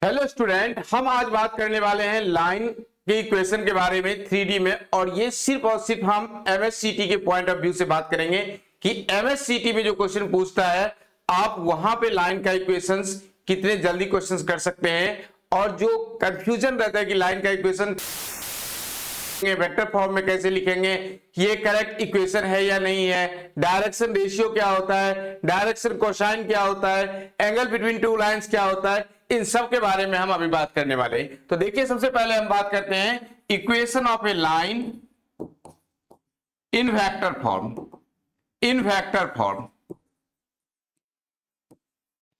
Hello student, हम आज बात करने वाले हैं लाइन के इक्वेशन के बारे में 3D में। और ये सिर्फ और सिर्फ हम एमएससीटी के पॉइंट ऑफ व्यू से बात करेंगे कि एमएससीटी में जो क्वेश्चन पूछता है आप वहां पे लाइन का इक्वेशंस कितने जल्दी क्वेश्चंस कर सकते हैं, और जो कंफ्यूजन रहता है कि लाइन का इक्वेशन वेक्टर फॉर्म में कैसे लिखेंगे, ये करेक्ट इक्वेशन है या नहीं है, डायरेक्शन रेशियो क्या होता है, डायरेक्शन कोसाइन क्या होता है, एंगल बिटवीन टू लाइंस क्या होता है, इन सब के बारे में हम अभी बात करने वाले हैं। तो देखिए, सबसे पहले हम बात करते हैं equation of a line in vector form. In vector form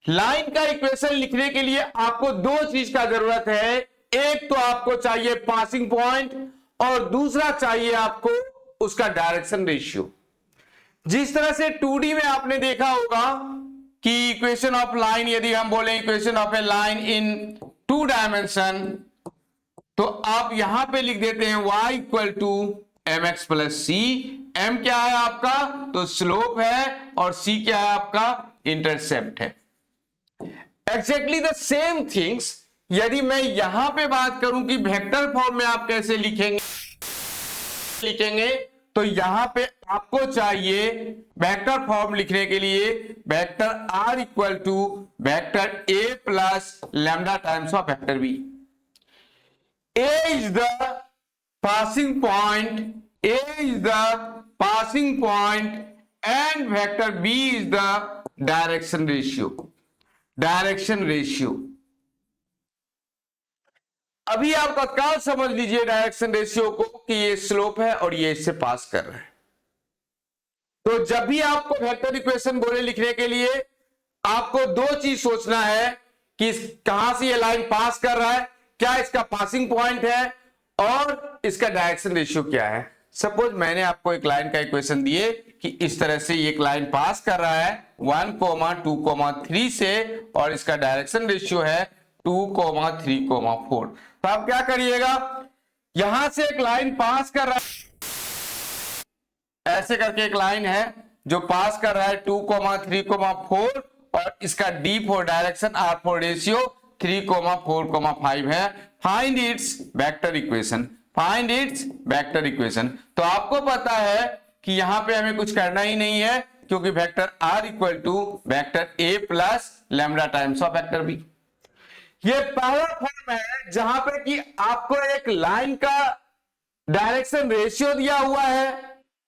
line का इक्वेशन लिखने के लिए आपको दो चीज का जरूरत है। एक तो आपको चाहिए पासिंग पॉइंट और दूसरा चाहिए आपको उसका डायरेक्शन रेशियो। जिस तरह से 2D में आपने देखा होगा कि इक्वेशन ऑफ लाइन, यदि हम बोले equation of a line in 2 dimension, तो आप यहां पे लिख देते हैं y equal to mx plus c. m क्या है आपका, तो स्लोप है, और c क्या है आपका, इंटरसेप्ट है। एक्जेक्टली द सेम थिंग्स यदि मैं यहां पे बात करूं कि वेक्टर फॉर्म में आप कैसे लिखेंगे, तो यहां पे आपको चाहिए वेक्टर फॉर्म लिखने के लिए vector r equal to vector a plus lambda times of vector b। a is the passing point, a is the passing point and vector b is the direction ratio. Direction ratio अभी आप तत्काल समझ लीजिए direction ratio को कि ये slope है और ये इससे पास कर रहा है। तो जब भी आपको वेक्टर इक्वेशन बोले लिखने के लिए आपको दो चीज सोचना है कि कहां से ये लाइन पास कर रहा है, क्या इसका पासिंग पॉइंट है, और इसका डायरेक्शन रेशियो क्या है। सपोज मैंने आपको एक लाइन का इक्वेशन दिए कि इस तरह से एक लाइन पास कर रहा है 1, 2, 3 से, और इसका डायरेक्शन रेशियो है 2, 3, 4। तो आप क्या करिएगा, यहां से एक लाइन पास कर रहा है, ऐसे करके एक लाइन है जो पास कर रहा है 2, 3, 4, और इसका D for direction, R for ratio 3, 4, 5 है। Find its vector equation. Find its vector equation. तो आपको पता है कि यहां पे हमें कुछ करना ही नहीं है, क्योंकि vector R equal to vector A plus lambda times of vector B। ये पहला फॉर्म है जहां पे कि आपको एक लाइन का डायरेक्शन रेशियो दिया हुआ है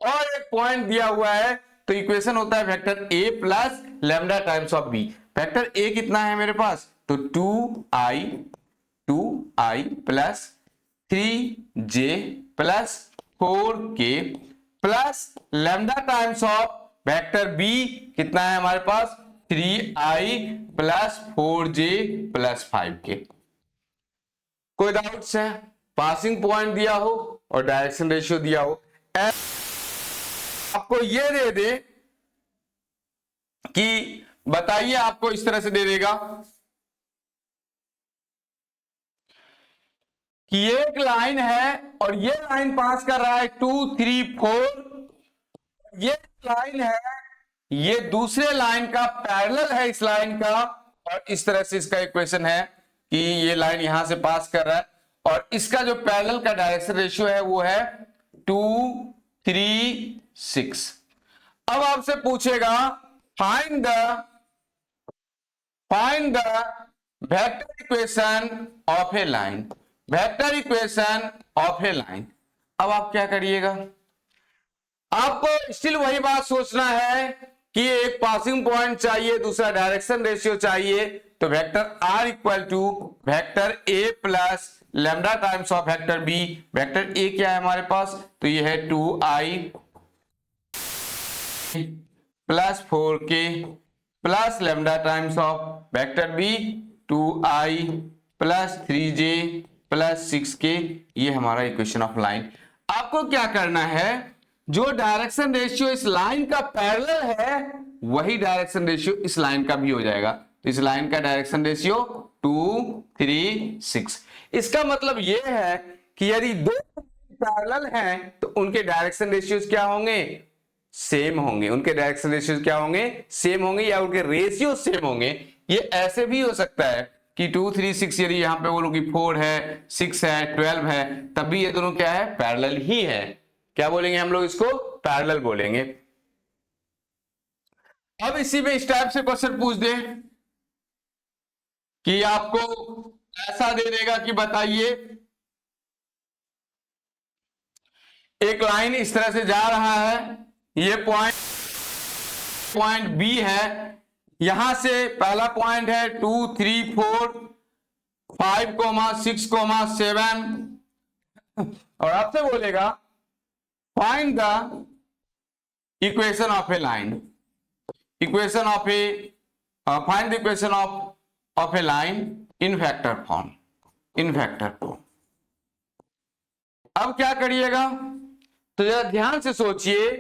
और एक पॉइंट दिया हुआ है। तो इक्वेशन होता है vector A plus lambda times of B। Vector A कितना है मेरे पास, तो 2i plus 3j plus 4k plus lambda times of vector B कितना है हमारे पास, 3i plus 4j plus 5k। कोई डाउट्स है? पासिंग पॉइंट दिया हो और डायरेक्शन रेशियो दिया हो, आपको ये दे दे कि बताइए, आपको इस तरह से दे देगा कि ये एक लाइन है और ये लाइन पास कर रहा है 2, 3, 4। ये लाइन है, ये दूसरे लाइन का पैरेलल है इस लाइन का, और इस तरह से इसका इक्वेशन है कि ये लाइन यहां से पास कर रहा है, और इसका जो पैरेलल का डायरेक्शन रेशियो है वो है 2, 3, 6। अब आपसे पूछेगा find the vector equation of a line. Vector equation of a line. अब आप क्या करिएगा, आपको स्टिल वही बात सोचना है कि एक पासिंग पॉइंट चाहिए, दूसरा डायरेक्शन रेशियो चाहिए। तो vector R equal to vector A plus lambda times of vector B। Vector A क्या है हमारे पास, तो ये है 2i plus 4k plus lambda times of vector B 2i plus 3j plus 6k। ये हमारा इक्वेशन ऑफ लाइन। आपको क्या करना है, जो डायरेक्शन रेशियो इस लाइन का पैरेलल है वही डायरेक्शन रेशियो इस लाइन का भी हो जाएगा। तो इस लाइन का डायरेक्शन रेशियो 2, 3, 6। इसका मतलब यह है कि यदि दो पैरेलल हैं तो उनके डायरेक्शन रेशियोज क्या होंगे, सेम होंगे। उनके डायरेक्शन रेशियोज क्या होंगे, सेम होंगे, या उनके रेशियो सेम होंगे। ये ऐसे भी हो सकता है कि 2 3 6, यदि यहाँ पे बोलूं कि 4 है 6 है 12 है, तब भी ये दोनों क्या है, पैरेलल ही है। क्या बोलेंगे हम लोग इसको, पैरेलल बोलेंगे। अब इसी में इस टाइप से क्वेश्चन पूछ दे कि आपको ऐसा दे देगा कि बताइए एक लाइन इस तरह से जा रहा है, ये पॉइंट बी है, यहां से पहला पॉइंट है 2 3 4 5 6 7, और आपसे बोलेगा find the equation of a line, equation of A find the equation of a line in vector form, in vector form. अब क्या करिएगा, तो जरा ध्यान से सोचिए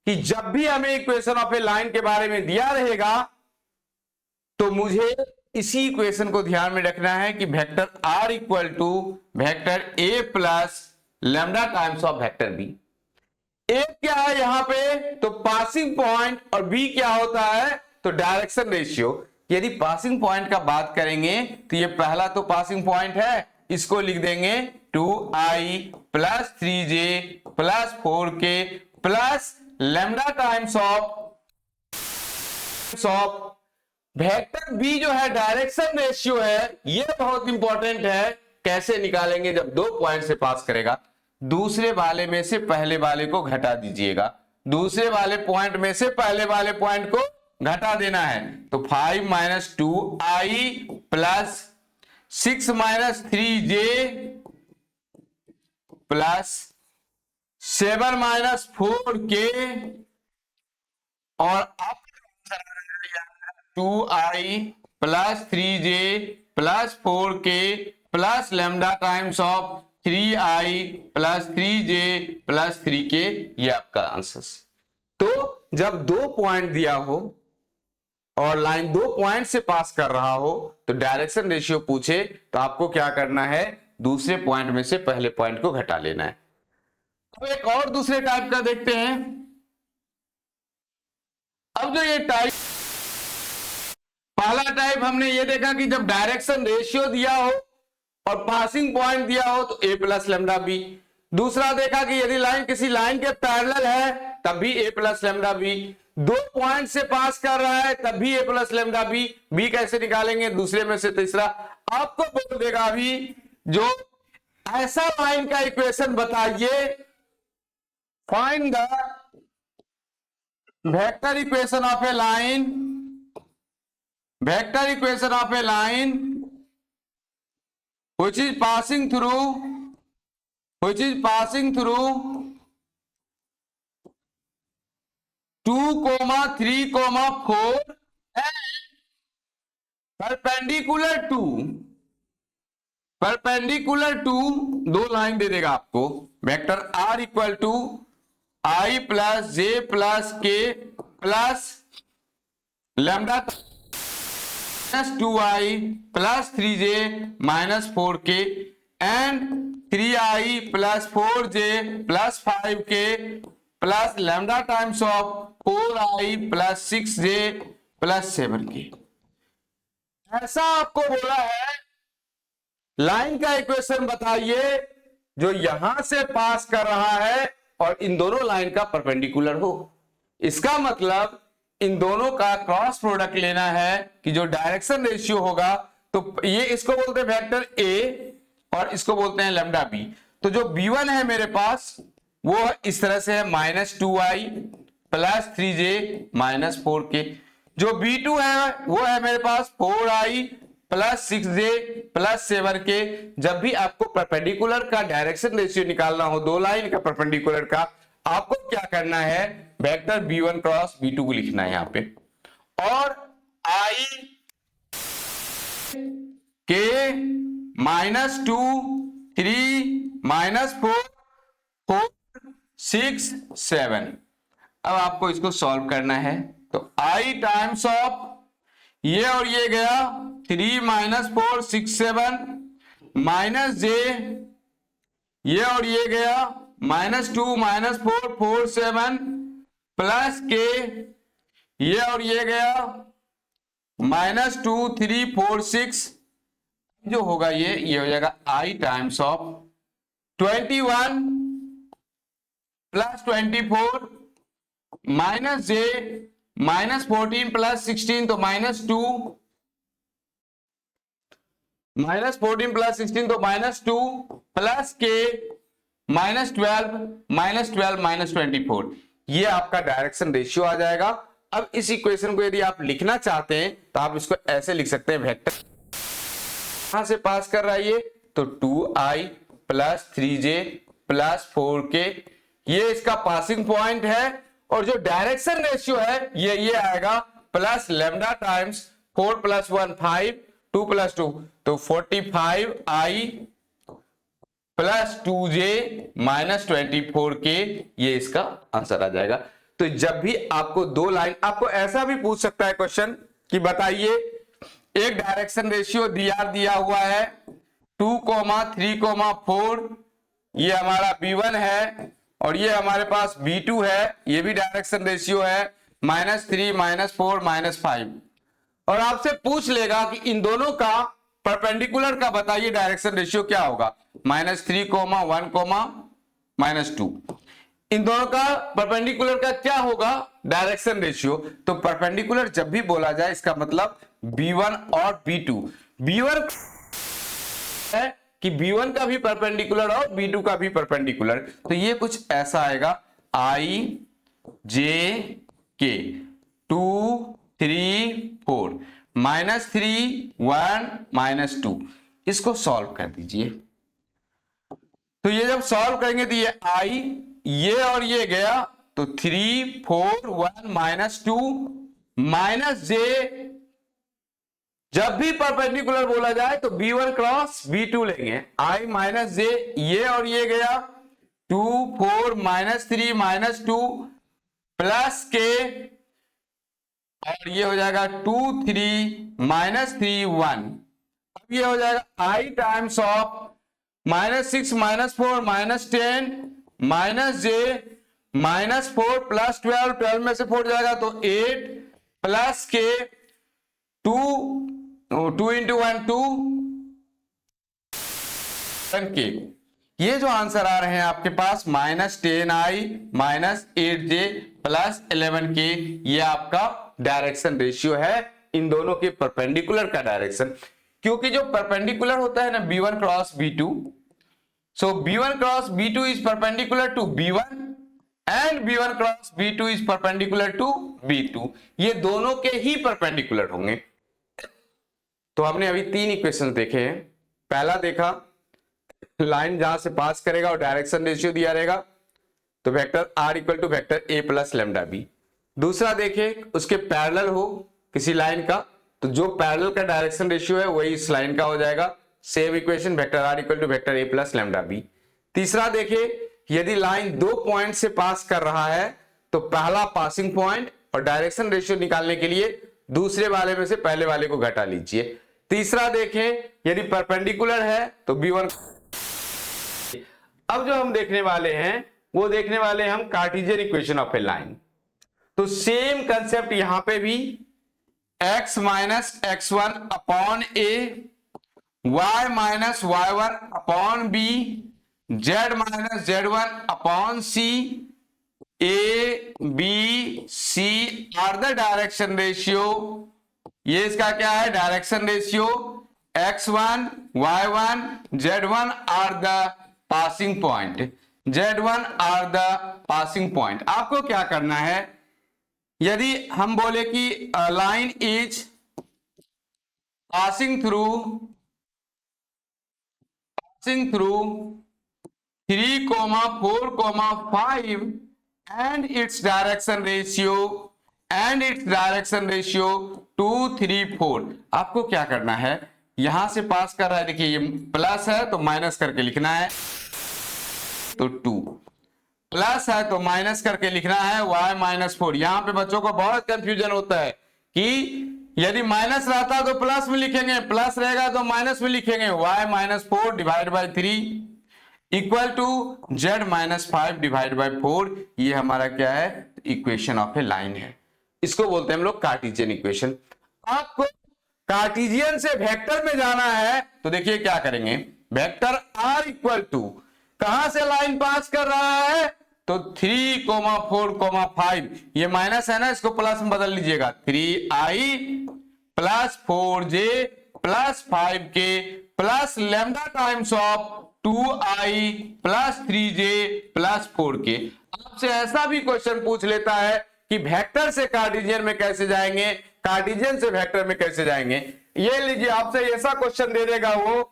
कि जब भी हमें इक्वेशन ऑफ ए लाइन के बारे में दिया रहेगा तो मुझे इसी इक्वेशन को ध्यान में रखना है कि vector R equal to vector A plus lambda times of vector B. A क्या है यहां पे, तो पासिंग पॉइंट, और बी क्या होता है, तो डायरेक्शन रेशियो। यदि पासिंग पॉइंट का बात करेंगे तो ये पहला तो पासिंग पॉइंट है, इसको लिख देंगे 2i plus 3j plus 4k plus lambda times of vector b जो है डायरेक्शन रेशियो है, ये बहुत इंपॉर्टेंट है। कैसे निकालेंगे, जब दो पॉइंट से पास करेगा, दूसरे वाले में से पहले वाले को घटा दीजिएगा, दूसरे वाले पॉइंट में से पहले वाले पॉइंट को घटा देना है। तो 5 - 2i plus 6 - 3j plus 7 - 4k, और आप 2i plus 3j plus 4k plus lambda times of 3i plus 3j plus 3k, ये आपका आंसर। तो जब दो पॉइंट दिया हो और लाइन दो पॉइंट से पास कर रहा हो तो डायरेक्शन रेशियो पूछे तो आपको क्या करना है, दूसरे पॉइंट में से पहले पॉइंट को घटा लेना है। अब एक और दूसरे टाइप का देखते हैं। अब जो ये टाइप, पहला टाइप हमने ये देखा कि जब डायरेक्शन रेशियो दिया हो और पासिंग पॉइंट दिया हो तो a प्लस लैम्डा बी। दूसरा देखा कि यदि लाइन किसी लाइन के पैरेलल है तब भी a प्लस लैम्डा बी। दो पॉइंट से पास कर रहा है तब भी a plus lambda b. B कैसे निकालेंगे, दूसरे में से तीसरा। आपको बोल देगा अभी जो ऐसा लाइन का इक्वेशन बताइए, find the vector equation of a line, vector equation of a line which is passing through 2, 3, 4 and perpendicular to दो लाइन दे देगा आपको। Vector r equal to i plus j plus k plus lambda plus 2i plus 3j minus 4k and 3i plus 4j plus 5k plus lambda times of 4i plus 6j plus 7k। ऐसा आपको बोला है line का equation बताइए जो यहां से pass कर रहा है और इन दोनों लाइन का परपेंडिकुलर हो। इसका मतलब इन दोनों का क्रॉस प्रोडक्ट लेना है कि जो डायरेक्शन रेशियो होगा, तो ये इसको बोलते हैं वेक्टर ए और इसको बोलते हैं लैम्डा बी। तो जो b1 है मेरे पास वो इस तरह से है -2i plus 3j minus 4k। जो b2 है वो है मेरे पास 4i plus 6j plus 7k। जब भी आपको परपेंडिकुलर का डायरेक्शन रेशियो निकालना हो, दो लाइन का परपेंडिकुलर का, आपको क्या करना है, वेक्टर b1 क्रॉस b2 को लिखना है यहां पे, और i k -2 3 -4 4 6 7। अब आपको इसको सॉल्व करना है। तो i टाइम्स ऑफ ये और ये गया 3 - 4 6 7 माइनस j, ये और ये गया -2 - 4 4 7 प्लस k, ये और ये गया -2 3 4 6 जो होगा ये हो जाएगा I times of 21 plus 24 minus J minus 14 plus 16 तो -2 माइनस 14 प्लस 16 तो -2 प्लस के -12 माइनस 24। ये आपका डायरेक्शन रेशियो आ जाएगा। अब इस इक्वेशन को यदि आप लिखना चाहते हैं तो आप इसको ऐसे लिख सकते हैं, वेक्टर यहां से पास कर रहा है ये तो 2i plus 3j plus 4k, ये इसका पासिंग पॉइंट है। और जो डायरेक्शन रेशियो है ये आएगा plus lambda times 4 plus 1 5 2 plus 2 तो 45i plus 2j minus 24k, ये इसका आंसर आ जाएगा। तो जब भी आपको दो लाइन, आपको ऐसा भी पूछ सकता है क्वेश्चन कि बताइए एक डायरेक्शन रेशियो दिया हुआ है 2,3,4, ये हमारा B1 है और ये हमारे पास B2 है, ये भी डायरेक्शन रेशियो है -3 -4 -5, और आपसे पूछ लेगा कि इन दोनों का परपेंडिकुलर का बताइए डायरेक्शन रेशियो क्या होगा, -3, 1, -2। इन दोनों का परपेंडिकुलर का क्या होगा डायरेक्शन रेशियो। तो परपेंडिकुलर जब भी बोला जाए इसका मतलब B1 और B2। B1 है कि B1 का भी परपेंडिकुलर और B2 का भी परपेंडिकुलर, तो ये कुछ ऐसा आएगा I J K 2 3 4 -3 1 -2, इसको सॉल्व कर दीजिए। तो ये जब सॉल्व करेंगे तो ये I, ये और ये गया तो 3 4 1 -2 माइनस j, जब भी परपेंडिकुलर बोला जाए तो B1 क्रॉस B2 लेंगे, I माइनस j, ये और ये गया 2 4 -3 -2 प्लस के, और ये हो जाएगा 2 3 -3 1। अब ये हो जाएगा I times of -6 -4 -10 minus j -4 plus 12, 12 में से 4 जाएगा तो 8 प्लस के 2 into 1 2 के, ये जो आंसर आ रहे हैं आपके पास -10i -8j प्लस 11k, ये आपका डायरेक्शन रेशियो है इन दोनों के परपेंडिकुलर का डायरेक्शन। क्योंकि जो परपेंडिकुलर होता है ना B1 cross B2, so B1 cross B2 is perpendicular to B1 and B1 cross B2 is perpendicular to B2, ये दोनों के ही परपेंडिकुलर होंगे। तो हमने अभी 3 इक्वेशन देखे हैं। पहला देखा लाइन जहां से पास करेगा और डायरेक्शन रेशियो दिया रहेगा तो vector R equal to vector A plus lambda b. दूसरा देखे उसके पैरेलल हो किसी लाइन का, तो जो पैरेलल का डायरेक्शन रेशियो है वही इस लाइन का हो जाएगा, same equation vector R equal to vector A plus lambda b. तीसरा देखे यदि लाइन 2 पॉइंट से पास कर रहा है तो पहला पासिंग पॉइंट और डायरेक्शन रेशियो निकालने के लिए दूसरे वाले में से पहले वाले को घटा लीजिए। तीसरा देखें यदि परपेंडिकुलर है तो B1। अब जो हम देखने वाले हैं वो देखने वाले हम Cartesian equation of a line. तो सेम कंसेप्ट यहां पे भी x minus x1 upon a, y minus y1 upon b, z minus z1 upon c, a b c are the direction ratio. ये इसका क्या है direction ratio, x1 y1 z1 are the passing point, z1 are the passing point. आपको क्या करना है, यदि हम बोले कि line is passing through 3, 4, 5 and its direction ratio 2, 3, 4। आपको क्या करना है, यहां से पास कर रहा है, देखिए ये प्लस है तो माइनस करके लिखना है, तो 2 प्लस है तो माइनस करके लिखना है y माइनस 4। यहां पे बच्चों को बहुत कंफ्यूजन होता है कि यदि माइनस रहता तो प्लस में लिखेंगे, प्लस रहेगा तो माइनस में लिखेंगे, y minus 4 divide by 3 equal to z minus 5 divide by 4। ये हमारा क्या है, इक्वेशन ऑफ ए लाइन है। इसको बोलते हैं हम लोग कार्टेशियन इक्वेशन। आपको कार्टेशियन से वेक्टर में जाना है तो देखिए क्या करेंगे, वेक्टर r इक्वल टू कहां से लाइन पास कर रहा है तो 3, 4, 5, ये माइनस है ना, इसको प्लस में बदल लीजिएगा, 3i plus 4j plus 5k plus lambda times of 2i plus 3j plus 4k। आपसे ऐसा भी क्वेश्चन पूछ लेता है कि वेक्टर से कार्टेशियन में कैसे जाएंगे, कार्टेशियन से वेक्टर में कैसे जाएंगे। ये लीजिए, आपसे ऐसा क्वेश्चन दे देगा वो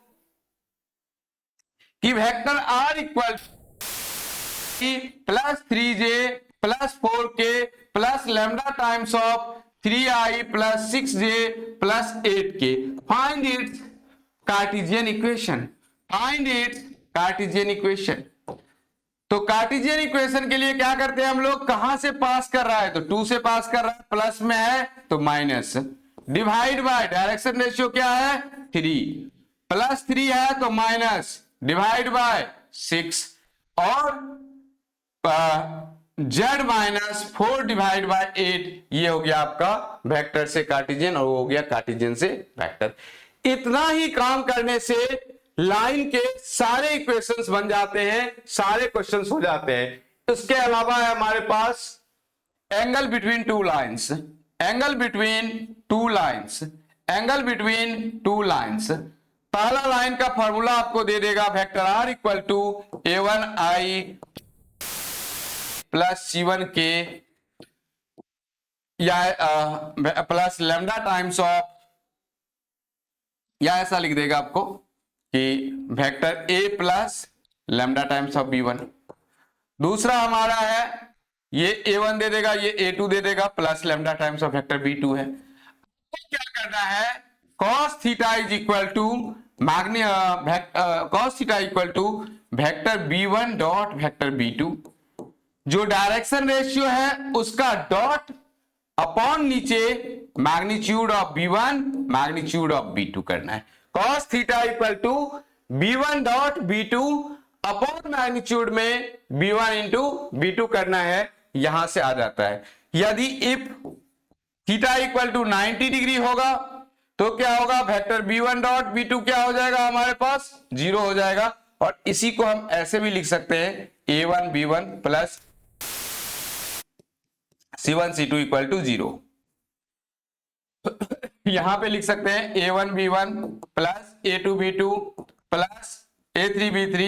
कि vector r equal plus 3j plus 4k plus lambda times of 3i plus 6j plus 8k, find its Cartesian equation, find its Cartesian equation. तो कार्टेशियन इक्वेशन के लिए क्या करते हैं हम लोग, कहां से पास कर रहा है तो 2 से पास कर रहा है, प्लस में है तो minus, divide by direction ratio क्या है 3, प्लस 3 है तो माइनस, डिवाइड बाय 6 और z माइनस 4 डिवाइड बाय 8, ये हो गया आपका वेक्टर से कार्टेशियन और वो हो गया कार्टेशियन से वेक्टर। इतना ही काम करने से लाइन के सारे इक्वेशंस बन जाते हैं, सारे क्वेश्चंस हो जाते हैं। इसके अलावा है हमारे पास angle between two lines, angle between two lines, angle between two lines. पहला लाइन का फॉर्मूला आपको दे देगा vector r equal to a1i plus c1k या प्लस लैम्डा टाइम्स ऑफ, या ऐसा लिख देगा आपको कि vector a plus lambda times of b1। दूसरा हमारा है ये a1 दे देगा, ये a2 दे देगा, plus lambda times of vector b2 है। तो क्या करना है, cos theta is equal to cos theta equal to vector b1 dot vector b2, जो डायरेक्शन रेशियो है उसका डॉट अपॉन नीचे magnitude of b1 magnitude of b2 करना है। cos theta equal to b1 dot b2 upon magnitude में b1 into b2 करना है, यहां से आ जाता है। यदि if theta equal to 90 degree होगा तो क्या होगा, वेक्टर b1 डॉट b2 क्या हो जाएगा हमारे पास 0 हो जाएगा। और इसी को हम ऐसे भी लिख सकते हैं a1 b1 plus c1 c2 equal to 0। यहां पे लिख सकते हैं a1 b1 plus a2 b2 plus a3 b3,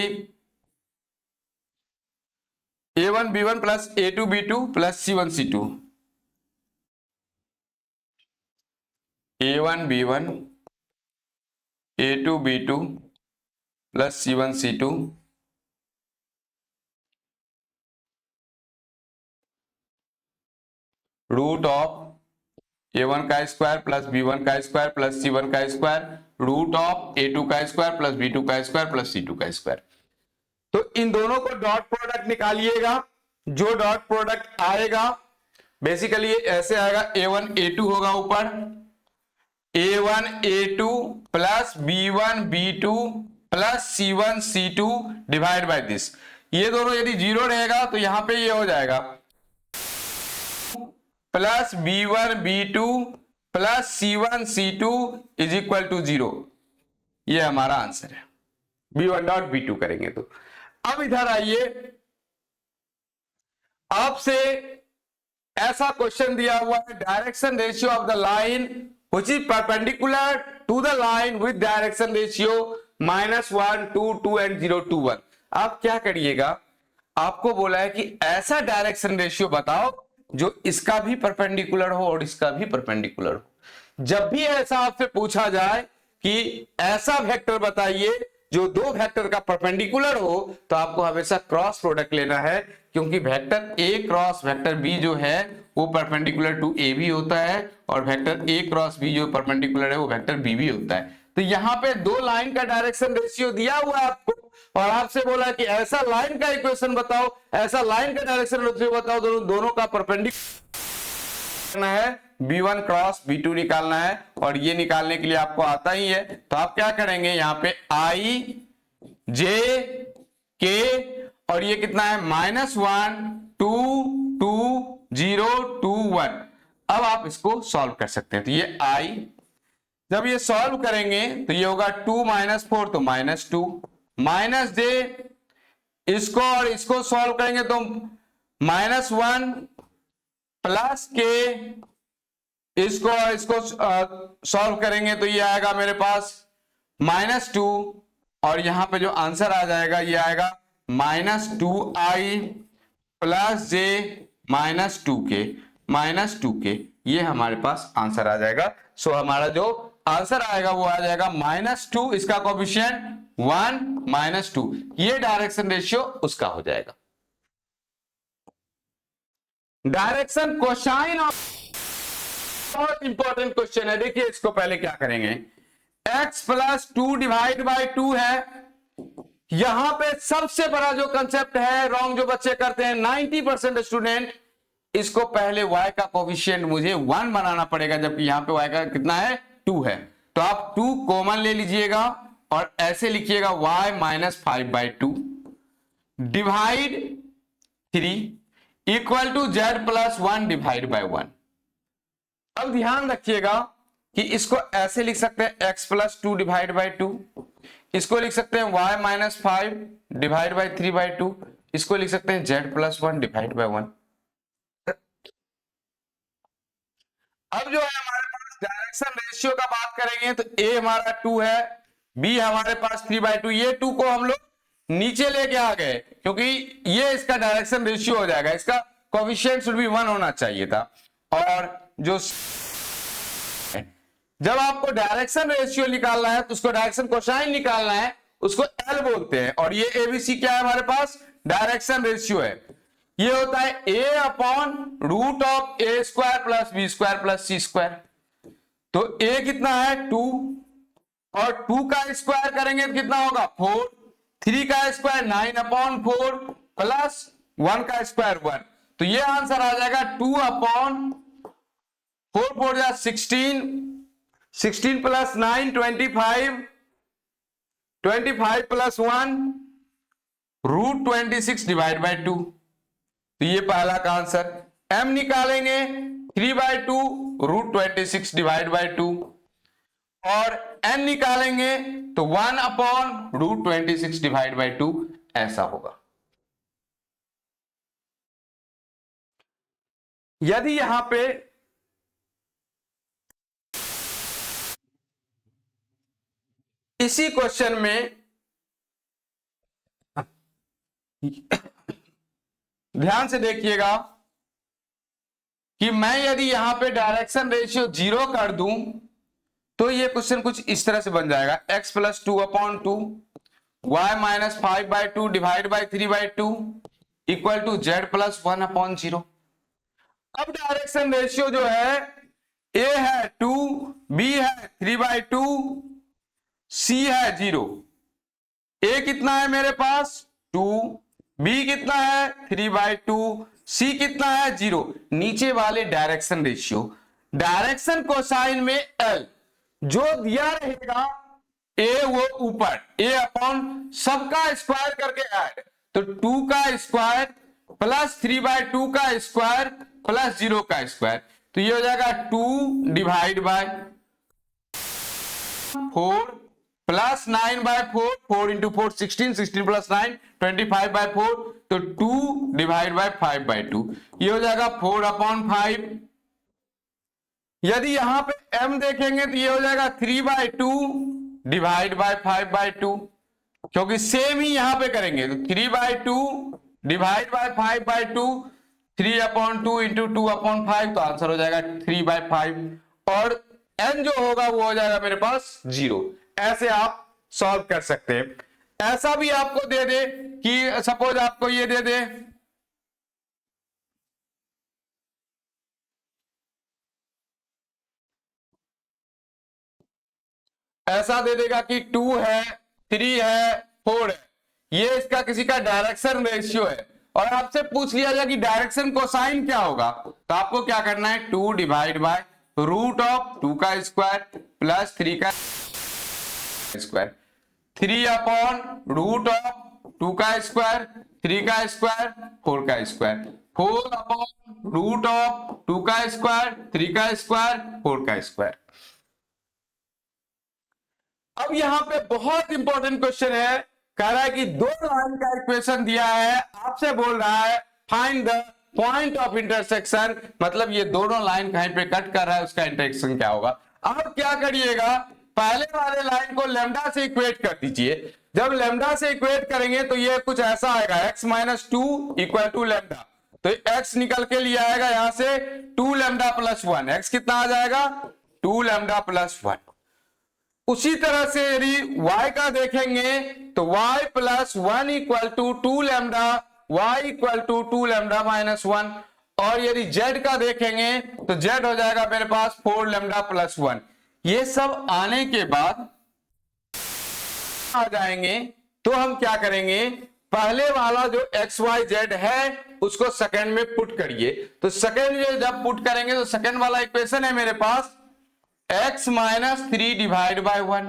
a1 b1 plus a2 b2 plus c1 c2, a1 b1 a2 b2 plus c1 c2 root of a1 का square plus b1 का square plus c1 का square root of a2 का square plus b2 का square plus c2 का square. तो इन दोनों co dot product निकालिएगा, जो dot product आएगा बेसिकली ऐसे आएगा, a1 a2 होगा ऊपर, a1 a2 plus b1 b2 plus c1 c2 divide by this. ये दोनों यदि 0 रहेगा तो यहां पे ये हो जाएगा plus b1 b2 plus c1 c2 is equal to 0। ये हमारा आंसर है, b1 डॉट b2 करेंगे तो। अब इधर आइए, आपसे ऐसा क्वेश्चन दिया हुआ है, direction ratio of the line which is perpendicular to the line with direction ratio -1 2 2 and 0 2 1। आप क्या करिएगा, आपको बोला है कि ऐसा डायरेक्शन रेशियो बताओ जो इसका भी परपेंडिकुलर हो और इसका भी परपेंडिकुलर हो। जब भी ऐसा आपसे पूछा जाए कि ऐसा वेक्टर बताइए जो दो वेक्टर का परपेंडिकुलर हो, तो आपको हमेशा क्रॉस प्रोडक्ट लेना है, क्योंकि vector a cross vector b जो है वो परपेंडिकुलर टू a भी होता है और वेक्टर a क्रॉस b जो परपेंडिकुलर है वो वेक्टर b भी होता है। तो यहाँ पे दो लाइन का डायरेक्शन रेशियो दिया हुआ है आपको और आपसे बोला कि ऐसा लाइन का इक्वेशन बताओ, ऐसा लाइन का डायरेक्शन रेशियो बताओ, दोनों का परपेंडिकुलर है, b1 क्रॉस b2 निकालना है और ये निकालने के लिए आपको आता ही है। तो आप क्या करेंगे, यहाँ पे i j k और ये कितना है -1 2 2 0 2 1। अब आप इसको सॉल्व कर सकते हैं। तो ये i जब ये सॉल्व करेंगे तो ये होगा 2 माइनस 4 तो -2 माइनस जे, इसको और इसको सॉल्व करेंगे तो -1 प्लस के, इसको और इसको सॉल्व करेंगे तो ये आएगा मेरे पास -2 और यहां पे जो आंसर आ जाएगा ये आएगा -2i प्लस जे -2k ये हमारे पास आंसर आ जाएगा। सो हमारा जो आंसर आएगा वो आ जाएगा -2, इसका कोएफिशिएंट 1 -2, ये डायरेक्शन रेशियो उसका हो जाएगा। डायरेक्शन कोसाइन बहुत इंपॉर्टेंट क्वेश्चन है। देखिए इसको पहले क्या करेंगे, x प्लस 2 डिवाइड बाई 2 है। यहां पे सबसे बड़ा जो कंसेप्ट है रॉन्ग जो बच्चे करते हैं 90% स्टूडेंट, इसको पहले y का कोएफिशिएंट मुझे 1 बनाना पड़ेगा, जबकि यहां पे y का कितना है 2 है। तो आप 2 कॉमन ले लीजिएगा और ऐसे लिखिएगा y minus 5/2 divide 3 equal to z plus 1 divide by 1। अब ध्यान रखिएगा कि इसको ऐसे लिख सकते हैं x प्लस 2 डिवाइड बाई 2, इसको लिख सकते हैं y माइनस 5 डिवाइड बाई 3/2, इसको लिख सकते हैं z प्लस 1 डिवाइड बाई 1। अब जो है हमारे पास डायरेक्शन रेशियो का बात करेंगे तो a हमारा 2 है, b हमारे पास 3/2, ये 2 को हम लोग नीचे लेके आ गए क्योंकि ये इसका डायरेक्शन रेशियो हो जाएगा, इसका कोएफिशिएंट शुड बी 1 होना चाहिए था। और जो जब आपको डायरेक्शन रेशियो निकालना है तो उसको डायरेक्शन कोसाइन निकालना है, उसको L बोलते हैं। और ये ABC क्या है हमारे पास, डायरेक्शन रेशियो है। ये होता है a upon root of a square plus b square plus c square. तो a कितना है 2 और 2 का स्क्वायर करेंगे तो कितना होगा 4, 3 का स्क्वायर 9 अपॉन 4 प्लस 1 का स्क्वायर 1। तो ये आंसर आ जाएगा 2 अपॉन 4 4 जा 16, 16 plus 9 25, 25 plus 1 root 26 divide by 2। तो ये पहला का आंसर। m निकालेंगे 3/2 रूट 26 डिवाइड बाई 2 और n निकालेंगे तो 1 अपॉन रूट 26 डिवाइड बाई 2 ऐसा होगा। यदि यहां पे इसी क्वेश्चन में ध्यान से देखिएगा कि मैं यदि यहां पे डायरेक्शन रेशियो 0 कर दूं तो ये क्वेश्चन कुछ इस तरह से बन जाएगा, x plus 2 upon 2 y minus 5/2 divide by 3/2 equal to z plus 1 upon 0। अब डायरेक्शन रेशियो जो है a है 2, b है 3/2, c है 0। a कितना है मेरे पास 2, b कितना है 3/2, c कितना है 0। नीचे वाले डायरेक्शन रेशियो, डायरेक्शन कोसाइन में L जो दिया रहेगा a वो ऊपर a अपॉन सबका स्क्वायर करके ऐड, तो 2 का स्क्वायर प्लस 3/2 का स्क्वायर प्लस 0 का स्क्वायर, तो ये हो जाएगा 2 divide bye 4 plus 9/4, 4 into 4 16, 16 plus 9 25/4, तो 2 डिवाइड बाय 5/2, ये हो जाएगा 4 अपॉन 5। यदि यहां पे m देखेंगे तो ये हो जाएगा 3/2 डिवाइड बाय 5/2, क्योंकि सेम ही यहां पे करेंगे तो 3/2 डिवाइड बाय 5/2, 3/2 इंटू 2/5, तो आंसर हो जाएगा 3/5 और n जो होगा वो हो जाएगा मेरे पास 0। ऐसे आप सॉल्व कर सकते हैं। ऐसा भी आपको दे दे कि सपोज आपको ये दे दे ऐसा दे देगा कि 2 है 3 है 4 है, ये इसका किसी का डायरेक्शन रेशियो है और आपसे पूछ लिया जाए कि डायरेक्शन कोसाइन क्या होगा, तो आपको क्या करना है 2 डिवाइड बाय रूट ऑफ 2 का स्क्वायर प्लस 3 का स्क्वायर, 3 अपॉन रूट ऑफ 2 का स्क्वायर 3 का स्क्वायर 4 का स्क्वायर, 4 अपॉन रूट ऑफ 2 का स्क्वायर 3 का स्क्वायर 4 का स्क्वायर। अब यहां पे बहुत इंपॉर्टेंट क्वेश्चन है, कह रहा है कि दो लाइन का इक्वेशन दिया है, आपसे बोल रहा है find the point of intersection, मतलब ये दोनों लाइन कहीं पे कट कर रहा है, उसका इंटरसेक्शन क्या होगा। अब क्या करिएगा, पहले वाले लाइन को लैम्डा से इक्वेट कर दीजिए। जब लैम्डा से इक्वेट करेंगे तो ये कुछ ऐसा आएगा, x minus two equal to lambda, तो x निकल के लिए आएगा यहां से 2 लैम्डा प्लस 1, x कितना आ जाएगा 2 लैम्डा प्लस 1। उसी तरह से यदि y का देखेंगे तो y plus 1 equal to 2 lambda, y equal to 2 lambda minus 1, और यदि z का देखेंगे तो z हो जाएगा मेरे पास 4 लैम्डा प्लस 1। ये सब आने के बाद आ जाएंगे तो हम क्या करेंगे, पहले वाला जो एक्स वाई जेड है उसको सेकंड में पुट करिए। तो सेकंड में जब पुट करेंगे तो सेकंड वाला इक्वेशन है मेरे पास x minus 3 divide by 1,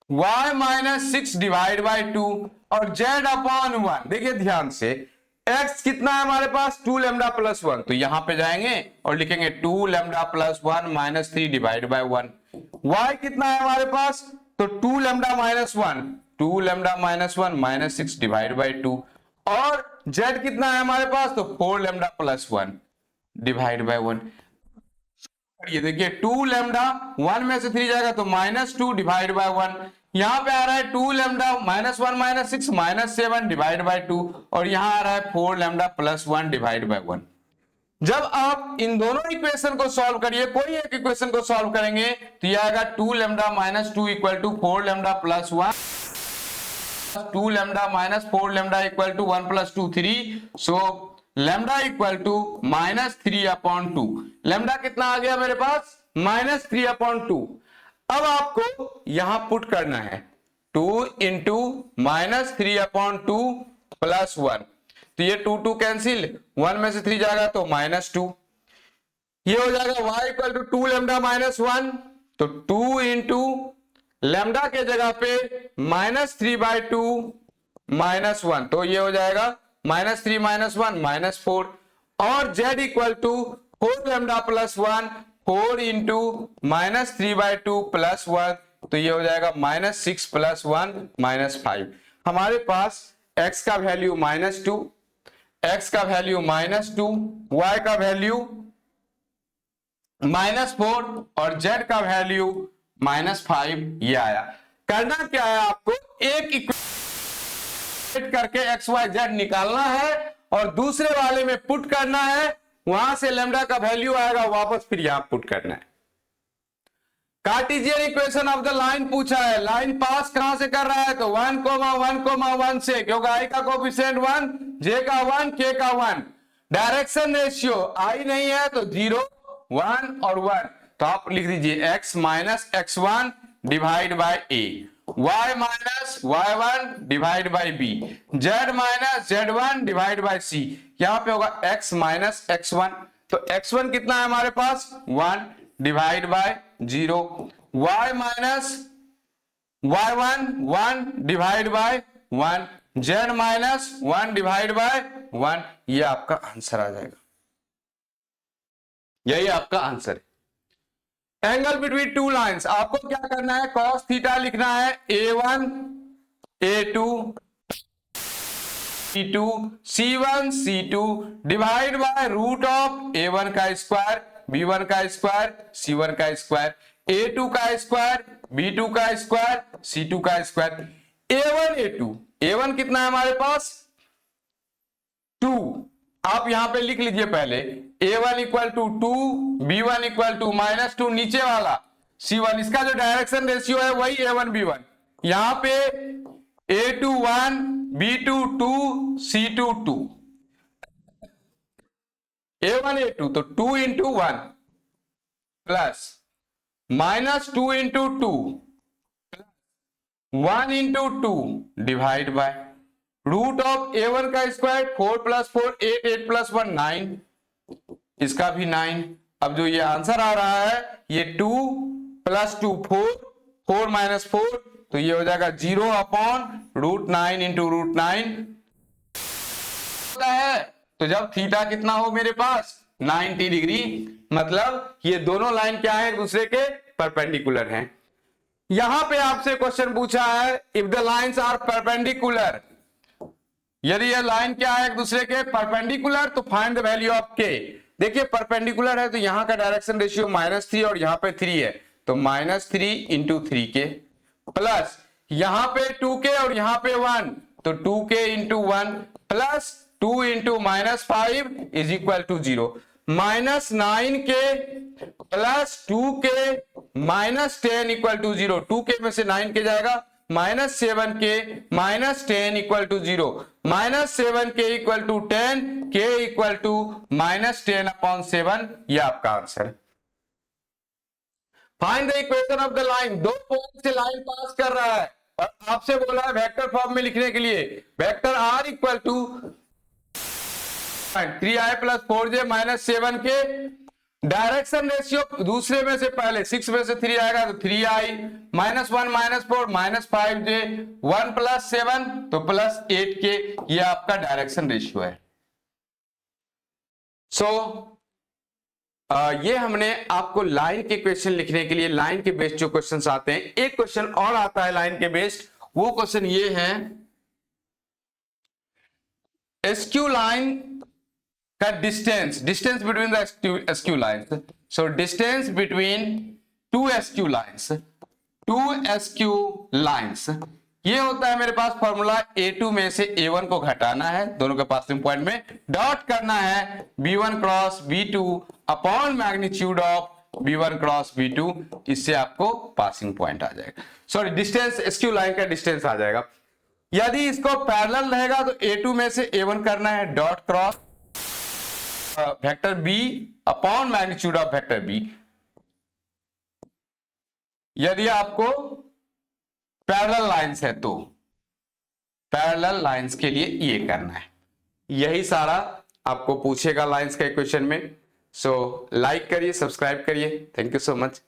y minus 6 divide by 2 और z अपॉन 1। देखिए ध्यान से, x कितना है हमारे पास 2 लैम्डा प्लस 1, तो यहां पे जाएंगे और लिखेंगे 2 lambda plus 1 minus 3 divide by 1। y कितना है हमारे पास, तो 2 lambda minus 1, 2 lambda minus 1 minus 6 divide by 2, और z कितना है हमारे पास, तो 4 लैम्डा प्लस 1 डिवाइड बाई 1। ये देखिए 2 लैम्डा 1 में से 3 जाएगा तो माइनस 2 डिवाइड बाई 1, यहां पे आ रहा है 2 lambda minus 1 minus 6 minus 7 divide by 2, और यहां आ रहा है 4 लैम्डा प्लस 1 डिवाइड बाई 1। जब आप इन दोनों इक्वेशन को सॉल्व करिए, कोई एक इक्वेशन को सॉल्व करेंगे तो यह आएगा 2 lambda minus 2 equal to 4 lambda plus 1, 2 lambda minus 4 lambda equal to 1 plus 2 3, so lambda equal to minus 3 upon 2। Lambda कितना आ गया मेरे पास, माइनस 3 अपॉन 2। अब आपको यहां पुट करना है 2 इंटू माइनस 3 अपॉन 2 प्लस 1, तो ये 2 2 कैंसिल, 1 में से 3 जाएगा तो माइनस 2, ये हो जाएगा y equal to 2 lambda minus 1, तो 2 इंटू लैम्डा के जगह पे माइनस 3 बाई 2 माइनस 1, तो ये हो जाएगा माइनस 3 माइनस 1 माइनस 4, और z equal to 4 lambda plus 1, 4 into minus 3 by 2 plus 1, तो ये हो जाएगा माइनस 6 प्लस 1 माइनस 5। हमारे पास x का वैल्यू माइनस 2, x का वैल्यू माइनस 2, y का वैल्यू माइनस 4 और z का वैल्यू माइनस 5, ये आया। करना क्या है, आपको एक इक्वेशन करके x y z निकालना है और दूसरे वाले में पुट करना है, वहां से लैम्डा का वैल्यू आएगा वापस, फिर यहां पुट करना है। Cartesian equation of the line पूछा है, लाइन पास कहां से कर रहा है, तो 1,1,1 से, क्योंकि i का कोफिशिएंट 1, j का 1, k का 1। डायरेक्शन रेशियो i नहीं है तो 0 1 और 1, तो आप लिख दीजिए x minus x1 divide by a, y minus y1 divide by b, z minus z1 divide by c। यहां पे होगा x माइनस x1, तो x1 कितना है हमारे पास 1 divide by 0, y minus y1 1 divide by 1, z minus 1 divide by 1, ये आपका answer आ जाएगा, यही आपका आंसर है। एंगल बिटवीन टू लाइंस, आपको क्या करना है, cos थीटा लिखना है a1 a2 c2 c1 c2 divide by root of a1 का स्क्वायर b1 का स्क्वायर c1 का स्क्वायर, a2 का स्क्वायर b2 का स्क्वायर c2 का स्क्वायर। a1 a2, a1 कितना है हमारे पास 2, आप यहां पे लिख लीजिए पहले, a1 equal to 2, b1 equal to minus 2, नीचे वाला c1, इसका जो डायरेक्शन रेशियो है वही a1 b1, यहां पे a2 1 b2 2 c2 2, a1 a2 तो 2 into 1 plus minus 2 into 2 1 into 2 divide by root of a1 का स्क्वायर 4 प्लस 4 8 8 प्लस 1 9, इसका भी 9। अब जो ये आंसर आ रहा है ये 2 प्लस 2 4, 4 माइनस 4, तो ये हो जाएगा 0 अपॉन रूट 9 इंटू रूट 9 होता है। तो जब थीटा कितना हो मेरे पास 90 डिग्री, मतलब ये दोनों लाइन क्या है एक दूसरे के परपेंडिकुलर हैं। यहां पे आपसे क्वेश्चन पूछा है if the lines are perpendicular, यदि यह लाइन क्या है एक दूसरे के परपेंडिकुलर तो फाइंड द वैल्यू ऑफ के। देखिए परपेंडिकुलर है तो यहां का डायरेक्शन रेशियो -3 और यहां पे 3 है तो -3 इंटू 3k प्लस यहां पे 2k और यहां पे 1 तो 2k into 1 plus 2 into -5 is equal to 0, -9k plus 2k -10 equal to 0, 2k में से 9k जाएगा, -7k -10 equal to 0, -7k equal to 10, k equal to -10/7, ये आपका आंसर है। Find the equation of the line, दो पॉइंट से line pass कर रहा है और आपसे बोला है वेक्टर फॉर्म में लिखने के लिए vector r equal to 3i plus 4j -7k, direction ratio दूसरे में से पहले 6 में से 3 आएगा तो 3i -1 -4 -5j 1 + 7 तो +8k, ये आपका डायरेक्शन रेशियो है। ये हमने आपको लाइन के क्वेश्चन लिखने के लिए लाइन के बेस्ड जो क्वेश्चंस आते हैं, एक क्वेश्चन और आता है लाइन के बेस्ड, वो क्वेश्चन ये है एसक्यू लाइन का distance between the SQ lines. So distance between two SQ lines, ये होता है मेरे पास फॉर्मूला A2 में से A1 को घटाना है, दोनों के पासिंग पॉइंट में डॉट करना है B1 cross B2 upon magnitude of B1 cross B2, इससे आपको पासिंग पॉइंट आ जाएगा, सॉरी डिस्टेंस एसक्यू लाइन का डिस्टेंस आ जाएगा। यदि इसको पैरेलल रहेगा तो A2 में से A1 करना है dot cross vector B upon magnitude of vector B। यदि आपको पैरेलल लाइंस है तो पैरेलल लाइंस के लिए ये करना है, यही सारा आपको पूछेगा लाइंस के क्वेश्चन में। सो लाइक करिए, सब्सक्राइब करिए, थैंक यू सो मच।